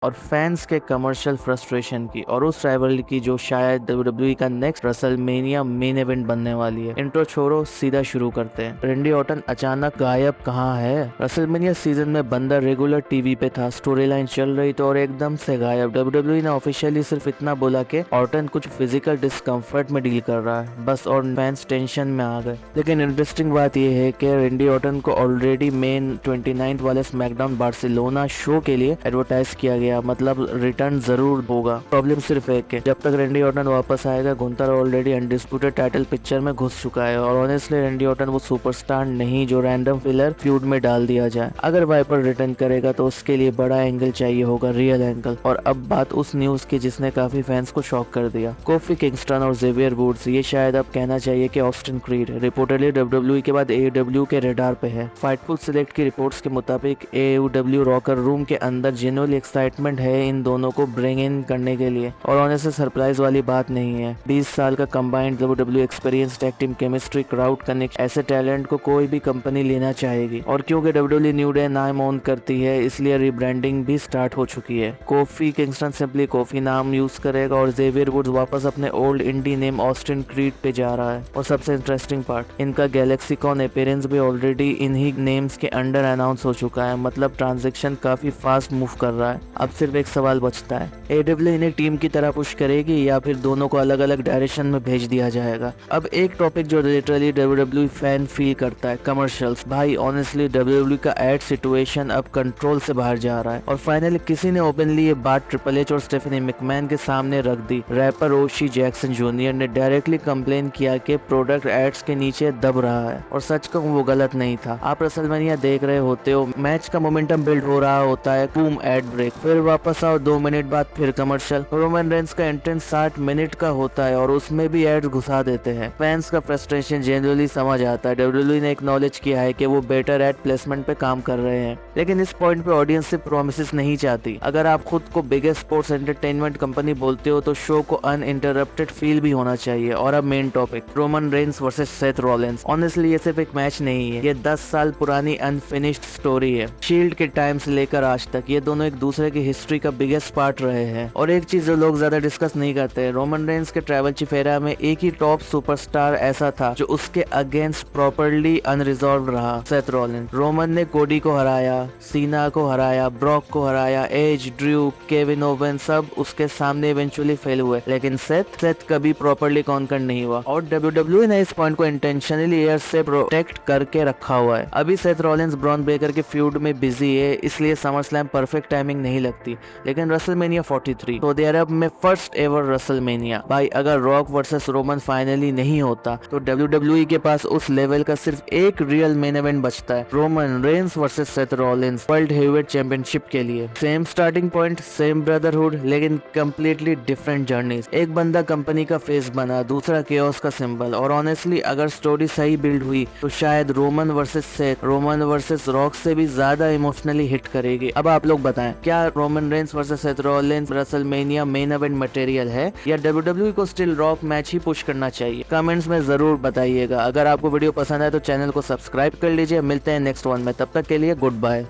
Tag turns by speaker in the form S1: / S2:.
S1: और फैंस के commercial frustration की और उस राइवलरी की जो शायद WWE का नेक्स्ट रेसलमेनिया मेन इवेंट बनने वाली है। इंट्रो छोड़ो, सीधा शुरू करते हैं। रेंडी ऑर्टन अचानक गायब कहाँ है? रेसलमेनिया सीजन में बंदा रेगुलर टीवी पे था, स्टोरी लाइन चल रही तो और एकदम से गायब। WWE ने ऑफिशियली सिर्फ इतना बोला कि ऑर्टन कुछ फिजिकल डिस्कम्फर्ट में डील कर रहा है बस, और फैंस टेंशन में आ गए। लेकिन इंटरेस्टिंग बात यह है कि रेंडी ऑर्टन को ऑलरेडी मेन 29 वाले स्मैकडाउन बार्सिलोना शो के लिए एडवर्टाइज किया गया, मतलब रिटर्न जरूर होगा। प्रॉब्लम सिर्फ एक है, जब तक रेंडी ऑर्टन वापस आएगा Gunther already undisputed title picture में घुस चुका है। और ऑनेस्टली रेंडी ऑर्टन वो सुपरस्टार नहीं जो रैंडम फिलर फ्यूड में डाल दिया जाए। अगर वाइपर रिटर्न करेगा तो उसके लिए बड़ा एंगल चाहिए होगा, रियल एंगल। और अब बात उस न्यूज की जिसने काफी फैंस को शॉक कर दिया। कोफी किंगस्टन और जेवियर वुड्स, ये शायद अब कहना चाहिए कि ऑस्टिन क्रीड रिपोर्टली WWE के बाद AEW के रेडार पे है। फाइटफुल सिलेक्ट की रिपोर्ट्स के मुताबिक AEW रॉकर रूम के अंदर जेन्युइनली एक्साइटमेंट है इन दोनों को ब्रिंग इन करने के लिए। और ऑनेस्टली सरप्राइज वाली बात नहीं है। 20 साल का combined WWE experience, tag team chemistry, crowd connection, ऐसे टैलेंट को कोई भी कंपनी लेना चाहेगी। और क्योंकि WWE न्यू डे नाम ऑन करती है इसलिए रिब्रांडिंग भी स्टार्ट हो चुकी है। कोफी किंगस्टन सिंपली कोफी नाम यूज करेगा और जेवियर वुड्स वापस अपने ओल्ड इंडी नेम ऑस्टिन क्रीड पे जा रहा है। और सबसे इंटरेस्टिंग पार्ट, इनका गैलेक्सीकॉन अपीयरेंस भी ऑलरेडी इन्हीं नेम्स के अंडर अनाउंस हो चुका है, मतलब ट्रांजैक्शन काफी फास्ट मूव कर रहा है। अब सिर्फ एक सवाल बचता है, AEW इन्हें टीम की तरह पुश करेगी या फिर दोनों को अलग अलग डायरेक्शन में भेज दिया जाएगा। अब एक टॉपिक जो लिटरली WWE फैन फील करता है, कमर्शियल्स। भाई ऑनेस्टली WWE का एड सिचुएशन अब कंट्रोल से बाहर जा रहा है। और फाइनली किसी ने ओपनली ये बात ट्रिपल एच और स्टेफनी मैकमैन के सामने रख दी। रैपर ओशी जैक्सन जूनियर ने डायरेक्टली कंप्लेन किया कि प्रोडक्ट एड्स के नीचे दब रहा है। और सच कहूं वो गलत नहीं था। आप रेसलमेनिया देख रहे होते हो, मैच का मोमेंटम बिल्ड हो रहा होता है, बूम एड ब्रेक, फिर वापस आओ 2 मिनट बाद फिर कमर्शियल। रोमन रेंस का एंट्रेंस 60 मिनट का होता है और उसमें भी एड्स घुसा देते हैं। फैंस का फ्रस्ट्रेशन जेन्युइनली समझ आता है। WWE ने एक्नॉलेज किया है कि वो बेटर एड प्लेसमेंट पे काम कर रहे हैं, लेकिन इस पॉइंट पे ऑडियंस से प्रोमिसेस नहीं चाहती। अगर आप खुद को बिगेस्ट स्पोर्ट्स एंटरटेनमेंट कंपनी बोलते हो तो शो को अनइंटरप्टेड फील भी होना चाहिए। और अब main topic, Roman Reigns versus Seth Rollins. Honestly ये सिर्फ एक मैच नहीं है, ये 10 साल पुरानी अनफिनिश्ड स्टोरी है। शील्ड के टाइम से लेकर आज तक ये दोनों एक दूसरे की हिस्ट्री का बिगेस्ट पार्ट रहे हैं। और एक चीज जो लोग ज्यादा डिस्कस नहीं करते, रोमन रेंस के ट्रैवल चीफ एरा में एक ही टॉप सुपरस्टार ऐसा था जो उसके अगेंस्ट प्रॉपर्ली अनरिजॉल्व रहा, सेथ रॉलिंस। रोमन ने कोडी को हराया, सीना को हराया, ब्रॉक को हराया, एज, ड्रू, केविन ओवन सब उसके सामने इवेंचुअली फेल हुए, लेकिन सेथ कभी प्रॉपर्ली कॉन्कर नहीं हुआ। और WWE ने इस पॉइंट को इंटेंशनली एयर से प्रोटेक्ट करके रखा हुआ है। अभी सेथ रॉलिंस ब्रॉन ब्रेकर के फ्यूड में बिजी है, इसलिए समर स्लैम परफेक्ट टाइमिंग नहीं लगती। लेकिन रेसलमेनिया 43 सऊदी अरब में फर्स्ट एवर रेसलमेनिया। भाई अगर रॉक वर्सेस रोमन फाइनली नहीं होता तो WWE के पास उस लेवल का सिर्फ एक रियल मेन इवेंट बचता है, Roman Reigns versus Seth Rollins world heavyweight championship के लिए। Same starting point, same brotherhood, लेकिन कंप्लीटली डिफरेंट जर्नीज। एक बंदा कंपनी का फेस बना, दूसरा केओस का सिंबल। और ऑनेस्टली अगर स्टोरी सही बिल्ड हुई तो शायद Roman versus Seth, Roman versus rock से भी ज्यादा इमोशनली हिट करेगी। अब आप लोग बताएं, क्या Roman Reigns versus Seth Rollins WrestleMania main event material है या WWE को स्टिल रॉक मैच ही पुश करना चाहिए? कमेंट्स में जरूर बताइएगा। अगर आपको वीडियो पसंद आए तो चैनल को सब्सक्राइब कर लीजिए। मिलते हैं नेक्स्ट वन में, तब तक के लिए गुड बाय।